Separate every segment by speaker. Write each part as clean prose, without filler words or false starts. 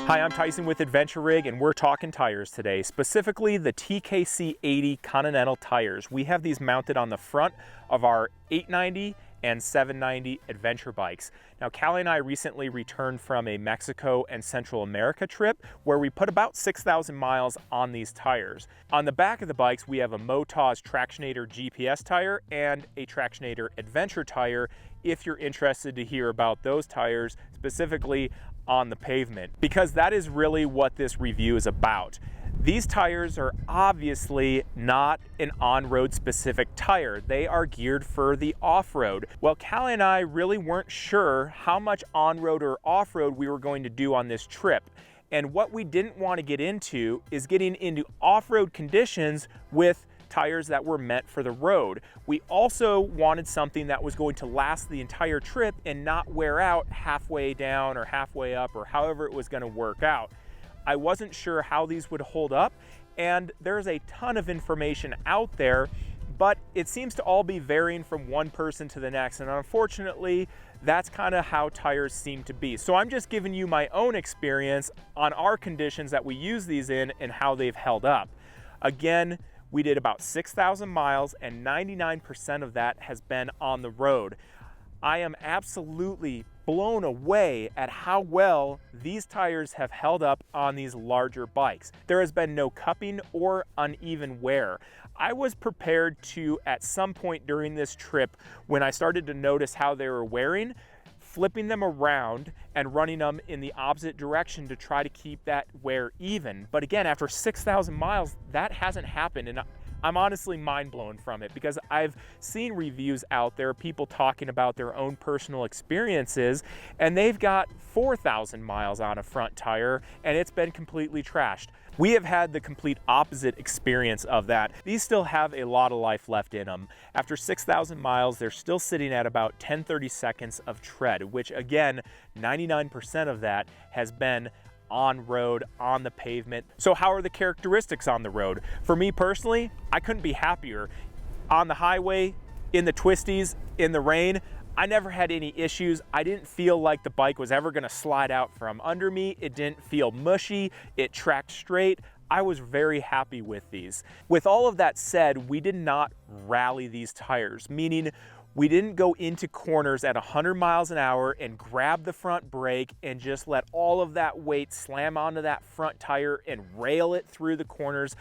Speaker 1: Hi, I'm Tyson with Adventure Rig, and we're talking tires today, specifically the TKC80 Continental tires. We have these mounted on the front of our 890 and 790 adventure bikes. Now, Callie and I recently returned from a Mexico and Central America trip where we put about 6,000 miles on these tires. On the back of the bikes, we have a Motoz Tractionator GPS tire and a Tractionator Adventure tire if you're interested to hear about those tires, specifically on the pavement, because that is really what this review is about. These tires are obviously not an on-road specific tire. They are geared for the off-road. Well, Callie and I really weren't sure how much on-road or off-road we were going to do on this trip. And what we didn't want to get into is getting into off-road conditions with tires that were meant for the road. We also wanted something that was going to last the entire trip and not wear out halfway down or halfway up or however it was going to work out. I wasn't sure how these would hold up, and there's a ton of information out there, but it seems to all be varying from one person to the next, and unfortunately that's kind of how tires seem to be. So I'm just giving you my own experience on our conditions that we use these in and how they've held up. Again, we did about 6,000 miles and 99% of that has been on the road. I am absolutely blown away at how well these tires have held up on these larger bikes. There has been no cupping or uneven wear. I was prepared to, at some point during this trip, when I started to notice how they were wearing, flipping them around and running them in the opposite direction to try to keep that wear even. But again, after 6,000 miles, that hasn't happened. And I'm honestly mind blown from it, because I've seen reviews out there, people talking about their own personal experiences, and they've got 4,000 miles on a front tire and it's been completely trashed. We have had the complete opposite experience of that. These still have a lot of life left in them. After 6,000 miles, they're still sitting at about 10-30 seconds of tread, which again, 99% of that has been on road, on the pavement. So how are the characteristics on the road? For me personally, I couldn't be happier. On the highway, in the twisties, in the rain, I never had any issues. I didn't feel like the bike was ever gonna slide out from under me. It didn't feel mushy. It tracked straight. I was very happy with these. With all of that said, we did not rally these tires, meaning we didn't go into corners at 100 miles an hour and grab the front brake and just let all of that weight slam onto that front tire and rail it through the corners.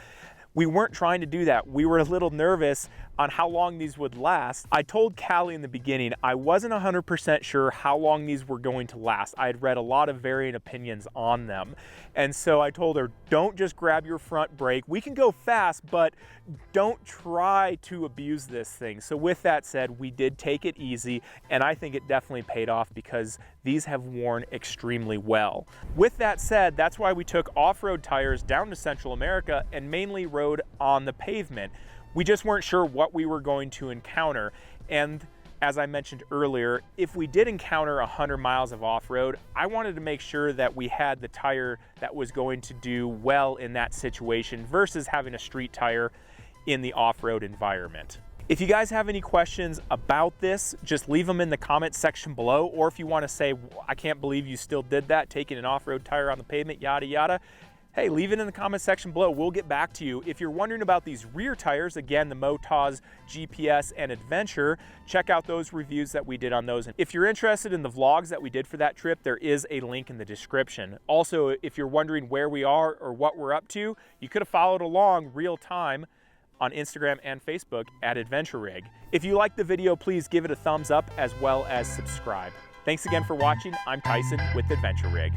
Speaker 1: We weren't trying to do that. We were a little nervous on how long these would last. I told Callie in the beginning, I wasn't 100% sure how long these were going to last. I had read a lot of varying opinions on them. And so I told her, don't just grab your front brake. We can go fast, but don't try to abuse this thing. So with that said, we did take it easy, and I think it definitely paid off because these have worn extremely well. With that said, that's why we took off-road tires down to Central America and mainly rode on the pavement. We just weren't sure what we were going to encounter. And as I mentioned earlier, if we did encounter 100 miles of off-road, I wanted to make sure that we had the tire that was going to do well in that situation versus having a street tire in the off-road environment. If you guys have any questions about this, just leave them in the comment section below, or if you want to say, I can't believe you still did that, taking an off-road tire on the pavement, yada yada, hey, leave it in the comment section below. We'll get back to you. If you're wondering about these rear tires, again, the Motoz GPS and Adventure, check out those reviews that we did on those. If you're interested in the vlogs that we did for that trip, there is a link in the description. Also, if you're wondering where we are or what we're up to, you could have followed along real time on Instagram and Facebook at Adventure Rig. If you liked the video, please give it a thumbs up as well as subscribe. Thanks again for watching. I'm Tyson with Adventure Rig.